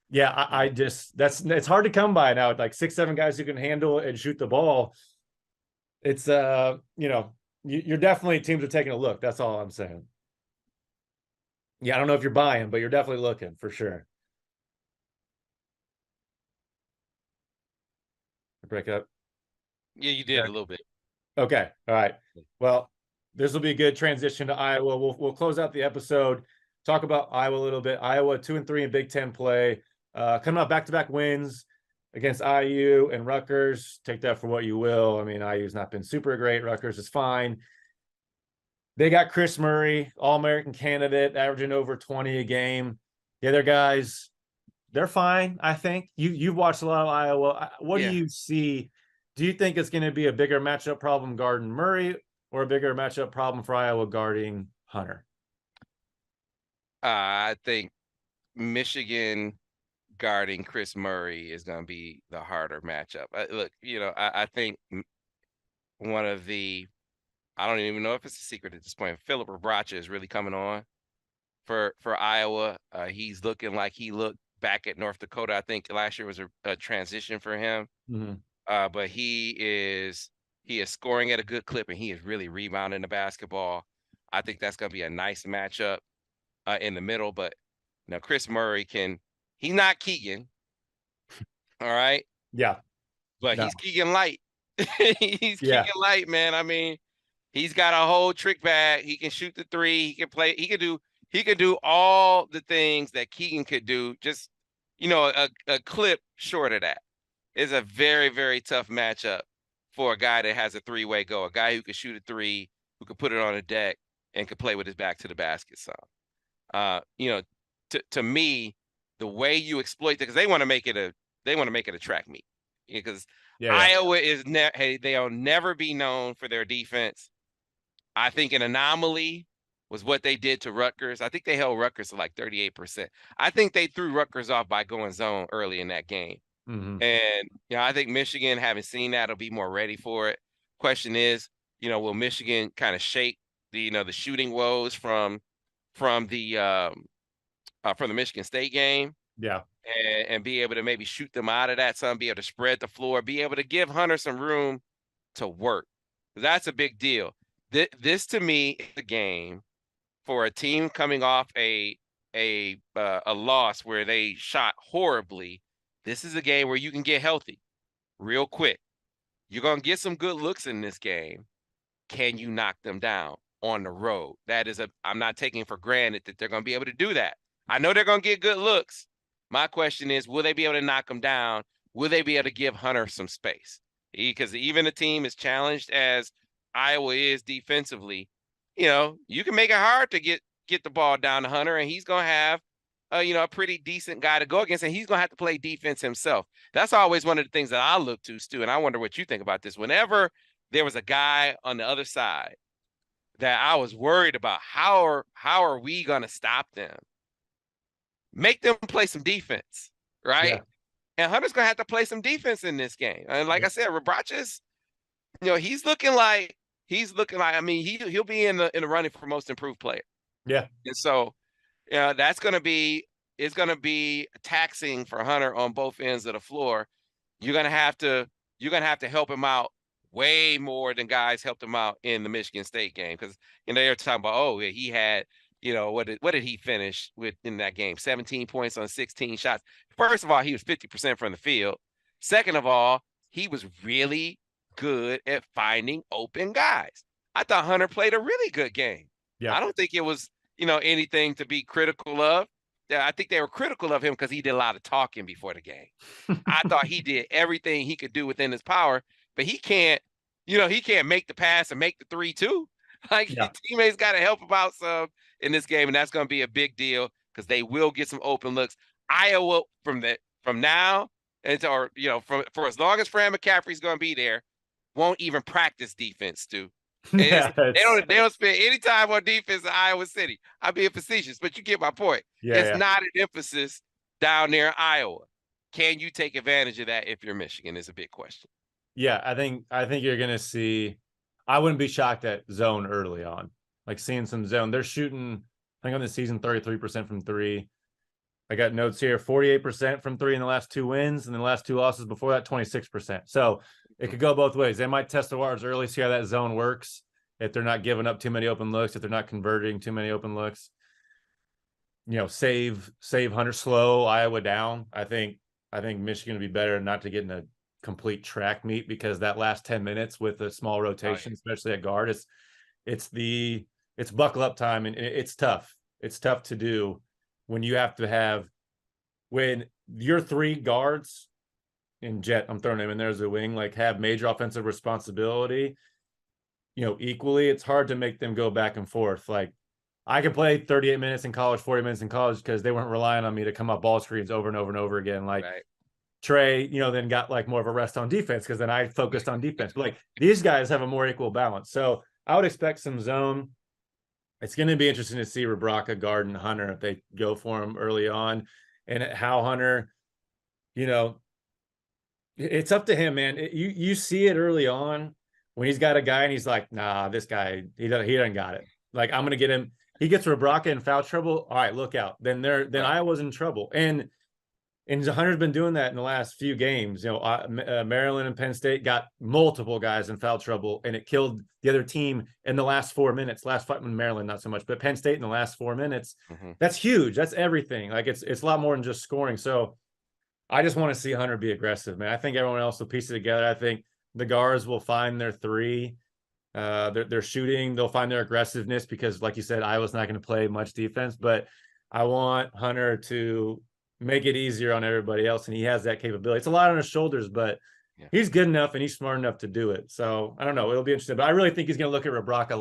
yeah, I just it's hard to come by now. Like 6-7 guys who can handle and shoot the ball. It's you're definitely, teams are taking a look. That's all I'm saying. Yeah, I don't know if you're buying, but you're definitely looking for sure. Break up. Yeah, you did a little bit. Okay. All right. Well, this will be a good transition to Iowa. We'll close out the episode, talk about Iowa a little bit. Iowa 2-3 in Big Ten play, coming out back-to-back wins against IU and Rutgers. Take that for what you will. I mean, IU's not been super great. Rutgers is fine. They got Chris Murray, All-American candidate, averaging over 20 a game. The other guys, they're fine, I think. You've watched a lot of Iowa. What do you see? Do you think it's going to be a bigger matchup problem guarding Murray or a bigger matchup problem for Iowa guarding Hunter? I think Michigan guarding Chris Murray is going to be the harder matchup. Look, I think one of the, I don't even know if it's a secret at this point, Philip Rebracha is really coming on for Iowa. He's looking like he looked back at North Dakota. I think last year was a transition for him. Mm-hmm. But he is scoring at a good clip, and he is really rebounding the basketball. I think that's going to be a nice matchup in the middle. But Chris Murray he's not Keegan. All right. Yeah. But he's Keegan light. He's Keegan light, man. I mean, he's got a whole trick bag. He can shoot the three. He can play. He could do all the things that Keegan could do. Just, a clip short of that. Is a very, very tough matchup for a guy that has a three-way go, a guy who can shoot a three, who can put it on a deck and can play with his back to the basket. So, to me, the way you exploit it, because they want to make it a track meet, because Iowa is they'll never be known for their defense. I think an anomaly was what they did to Rutgers. I think they held Rutgers to like 38%. I think they threw Rutgers off by going zone early in that game. Mm-hmm. And I think Michigan, having seen that, will be more ready for it. Question is, will Michigan kind of shake the shooting woes from the Michigan State game? Yeah. And be able to maybe shoot them out of that, some be able to spread the floor, be able to give Hunter some room to work. That's a big deal. This to me is a game for a team coming off a loss where they shot horribly. This is a game where you can get healthy real quick. You're going to get some good looks in this game. Can you knock them down on the road? I'm not taking for granted that they're going to be able to do that. I know they're going to get good looks. My question is, will they be able to knock them down? Will they be able to give Hunter some space? Because even a team as challenged as Iowa is defensively, you can make it hard to get the ball down to Hunter, and he's going to have a pretty decent guy to go against, and he's going to have to play defense himself. That's always one of the things that I look to, Stu, and I wonder what you think about this. Whenever there was a guy on the other side that I was worried about, how are we going to stop them? Make them play some defense, right? Yeah. And Hunter's going to have to play some defense in this game. And like I said, Rebracha's, he's looking like, I mean, he'll be in the running for most improved player. Yeah. And so, it's going to be taxing for Hunter on both ends of the floor. You're going to have to help him out way more than guys helped him out in the Michigan State game. Because, they were talking about, he had, what did he finish with in that game? 17 points on 16 shots. First of all, he was 50% from the field. Second of all, he was really good at finding open guys. I thought Hunter played a really good game. Yeah. I don't think it was, anything to be critical of. I think they were critical of him because he did a lot of talking before the game. I thought he did everything he could do within his power, but he can't, he can't make the pass and make the 3 too. Like his teammates got to help him out some in this game, and that's going to be a big deal because they will get some open looks. Iowa from now for as long as Fran McCaffrey's going to be there, won't even practice defense, Stu. They don't spend any time on defense in Iowa City. I'm being facetious, but you get my point. It's not an emphasis down there in Iowa. Can you take advantage of that if you're Michigan is a big question. Yeah, I think you're gonna see. I wouldn't be shocked at zone early on, like seeing some zone. They're shooting, I think on the season 33% from 3. I got notes here: 48% from 3 in the last 2 wins, and then the last 2 losses before that, 26%. So it could go both ways. They might test the waters early, see how that zone works. If they're not giving up too many open looks, if they're not converting too many open looks, save Hunter, slow Iowa down. I think Michigan would be better not to get in a complete track meet, because that last 10 minutes with a small rotation, especially at guard, it's buckle up time, and it's tough. It's tough to do when you have to have, when your 3 guards in Jet, I'm throwing him in there as a wing, like have major offensive responsibility, equally. It's hard to make them go back and forth. Like I could play 38 minutes in college, 40 minutes in college, because they weren't relying on me to come up ball screens over and over and over again. Like Trey, then got like more of a rest on defense, because then I focused on defense. But like these guys have a more equal balance. So I would expect some zone. It's going to be interesting to see Rebraka, Garden, Hunter, if they go for him early on, and how Hunter, it's up to him, man. You see it early on when he's got a guy and he's like, nah, this guy, he doesn't got it. Like, I'm going to get him. He gets Rebraka in foul trouble. All right, look out. Then Iowa's in trouble. And Hunter's been doing that in the last few games. Maryland and Penn State got multiple guys in foul trouble, and it killed the other team in the last 4 minutes. Last fight with Maryland, not so much, but Penn State in the last 4 minutes. That's huge. That's everything. Like it's a lot more than just scoring. So I just want to see Hunter be aggressive, man. I think everyone else will piece it together. I think the guards will find their 3. They're shooting. They'll find their aggressiveness, because, like you said, Iowa's not going to play much defense. But I want Hunter to make it easier on everybody else, and he has that capability. It's a lot on his shoulders, but he's good enough and he's smart enough to do it. So I don't know. It'll be interesting. But I really think he's going to look at Rebraka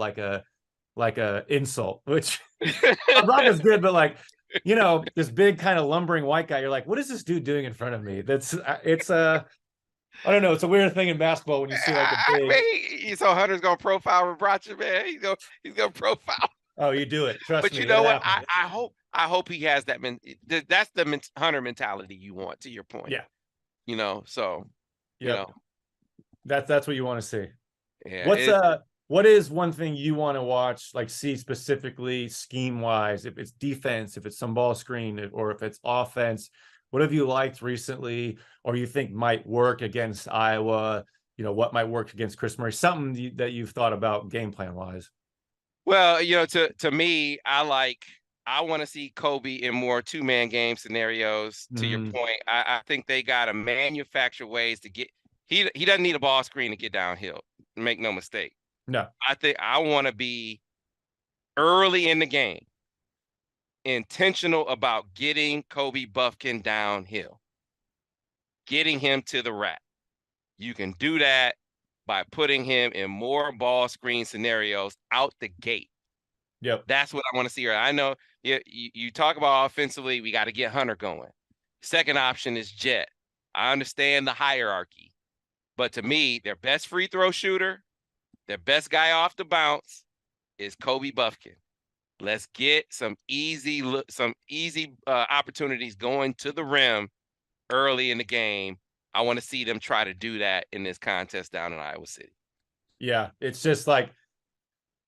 like a insult, which Rebraka's good, but like, this big kind of lumbering white guy, you're like, what is this dude doing in front of me? I don't know. It's a weird thing in basketball when you see like a big. So Hunter's gonna profile Rebraka, man. He's gonna profile. Oh, you do it. Trust me. But you know what? I hope he has that. That's the Hunter mentality you want. To your point. Yeah. So. That's what you want to see. Yeah. What is one thing you want to watch, like see specifically scheme wise? If it's defense, if it's some ball screen, or if it's offense, what have you liked recently, or you think might work against Iowa? What might work against Chris Murray? Something that you've thought about game plan wise. Well, to me, I want to see Kobe in more 2-man game scenarios. To your point, I think they got to manufacture ways to get. He doesn't need a ball screen to get downhill. Make no mistake. No, I think I want to be early in the game, intentional about getting Kobe Bufkin downhill, getting him to the rack. You can do that by putting him in more ball screen scenarios out the gate. Yep. That's what I want to see. I know you talk about offensively, we got to get Hunter going. Second option is Jet. I understand the hierarchy, but to me, their best free throw shooter, their best guy off the bounce is Kobe Bufkin. Let's get some easy opportunities going to the rim early in the game. I want to see them try to do that in this contest down in Iowa City. Yeah, it's just like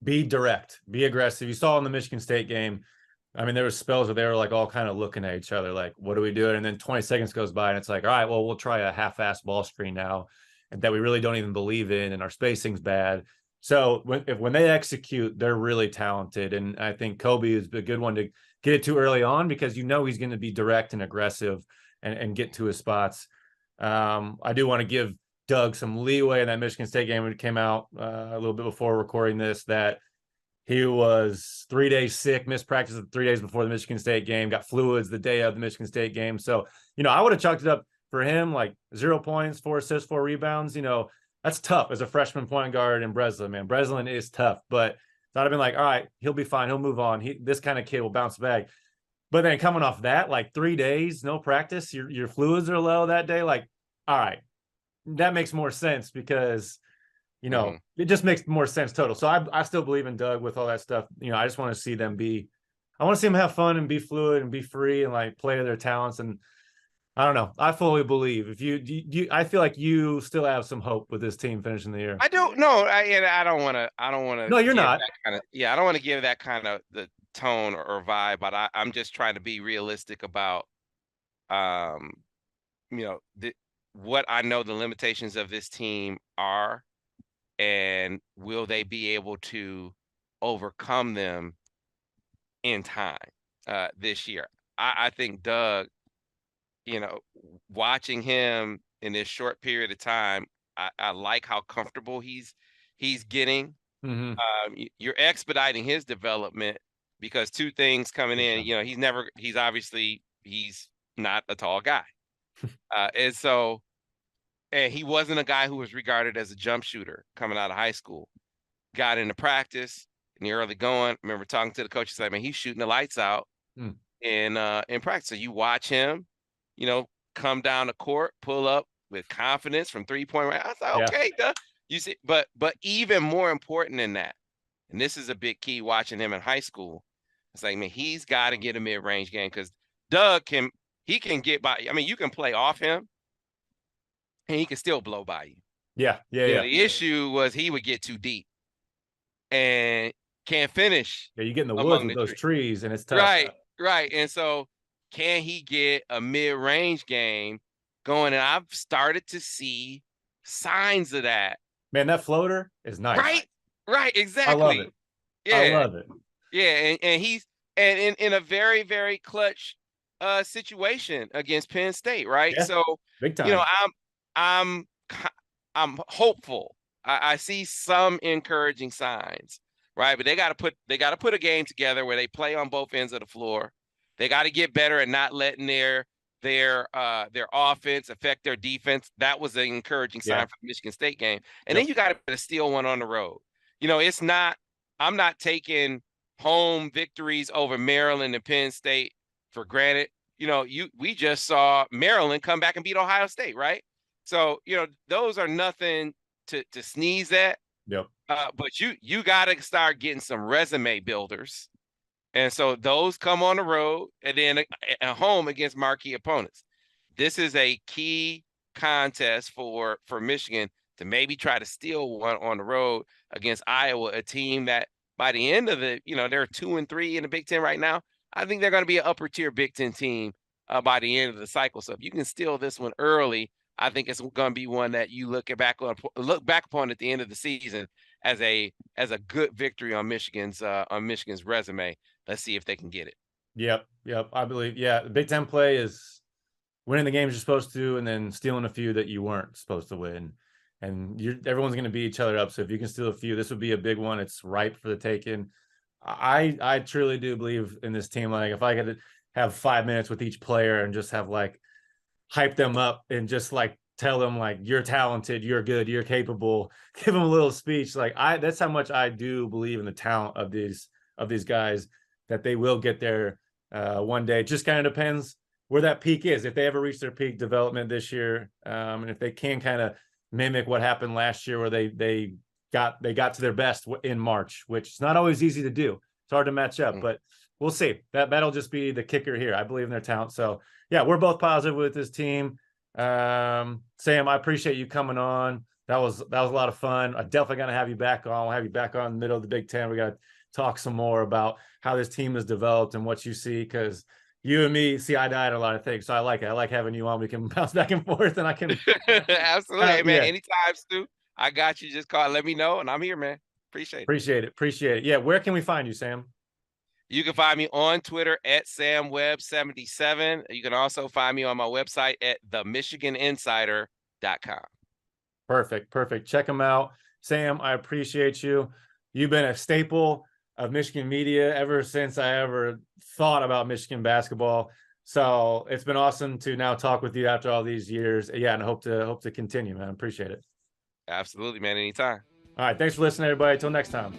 be direct, be aggressive. You saw in the Michigan State game, I mean, there were spells where they were like all kind of looking at each other, like, what are we doing? And then 20 seconds goes by and it's like, all right, well, we'll try a half-assed ball screen now, and that we really don't even believe in, and our spacing's bad. So when they execute, they're really talented. And I think Kobe is a good one to get it to early on, because he's going to be direct and aggressive and get to his spots. I do want to give Doug some leeway in that Michigan State game when it came out a little bit before recording this, that He was 3 days sick, missed practice 3 days before the Michigan State game, got fluids the day of the Michigan State game. So, I would have chalked it up for him like 0 points, 4 assists, 4 rebounds. That's tough as a freshman point guard in Breslin, man. Breslin is tough, but I'd have been like, all right, he'll be fine. He'll move on. This kind of kid will bounce back. But then coming off that, like 3 days, no practice, your fluids are low that day. Like, all right, that makes more sense because, it just makes more sense total. So I still believe in Doug with all that stuff. I just want to see them I want to see them have fun and be fluid and be free and like play to their talents. And I don't know. I fully believe I feel like you still have some hope with this team finishing the year. I don't know. I don't want to. No, you're not. I don't want to give that kind of the tone or vibe, but I'm just trying to be realistic about, what I know the limitations of this team are, and will they be able to overcome them in time this year. I think Doug, watching him in this short period of time, I like how comfortable he's getting. You're expediting his development because 2 things coming in. He's not a tall guy, and he wasn't a guy who was regarded as a jump shooter coming out of high school. Got into practice in the early going. I remember talking to the coach. He's like, man, he's shooting the lights out in practice. So you watch him, come down the court, pull up with confidence from 3-point range. I was like, okay, duh. You see, but even more important than that, and this is a big key watching him in high school. It's like, man, he's got to get a mid-range game because Doug can get by. I mean, you can play off him, and he can still blow by you. Yeah. The issue was he would get too deep and can't finish. Yeah, you get in the woods with those trees, and it's tough. Right. And so, can he get a mid-range game going? And I've started to see signs of that. Man, that floater is nice. Right, exactly. I love it. Yeah. I love it. Yeah, and he's in a very, very clutch situation against Penn State, right? Yeah, so big time. I'm hopeful. I see some encouraging signs, right? But they got to put a game together where they play on both ends of the floor. They got to get better at not letting their offense affect their defense. That was an encouraging sign for the Michigan State game. And then you got to steal one on the road. I'm not taking home victories over Maryland and Penn State for granted. We just saw Maryland come back and beat Ohio State, right? So, those are nothing to sneeze at. Yep. But you got to start getting some resume builders. And so those come on the road and then at home against marquee opponents. This is a key contest for Michigan to maybe try to steal one on the road against Iowa, a team that by the end of they're 2-3 in the Big Ten right now. I think they're going to be an upper tier Big Ten team by the end of the cycle. So if you can steal this one early, I think it's going to be one that you look back upon at the end of the season as a good victory on Michigan's resume. Let's see if they can get it. Yep. I believe. Yeah, the Big Ten play is winning the games you're supposed to, and then stealing a few that you weren't supposed to win. And everyone's going to beat each other up. So if you can steal a few, this would be a big one. It's ripe for the taking. I truly do believe in this team. Like if I could have 5 minutes with each player and just have like hype them up and just like tell them like you're talented, you're good, you're capable, give them a little speech. Like that's how much I do believe in the talent of these guys, that they will get there one day. It just kind of depends where that peak is. If they ever reach their peak development this year, and if they can kind of mimic what happened last year where they got to their best in March, which is not always easy to do. It's hard to match up, but we'll see. That'll just be the kicker here. I believe in their talent. So yeah, we're both positive with this team. Sam, I appreciate you coming on. That was a lot of fun. I definitely gonna have you back on. We'll have you back on in the middle of the Big Ten. We got to talk some more about how this team has developed and what you see, because you and me see eye to eye on a lot of things. So I like it. I like having you on. We can bounce back and forth, and I can absolutely, man. Yeah. Anytime, Stu. I got you. Just call, let me know, and I'm here, man. Appreciate it. Yeah. Where can we find you, Sam? You can find me on Twitter at SamWebb77. You can also find me on my website at TheMichiganInsider.com. Perfect. Check them out. Sam, I appreciate you. You've been a staple of Michigan media ever since I ever thought about Michigan basketball. So it's been awesome to now talk with you after all these years. Yeah, and hope to continue, man. Appreciate it. Absolutely, man. Anytime. All right, thanks for listening, everybody. Until next time.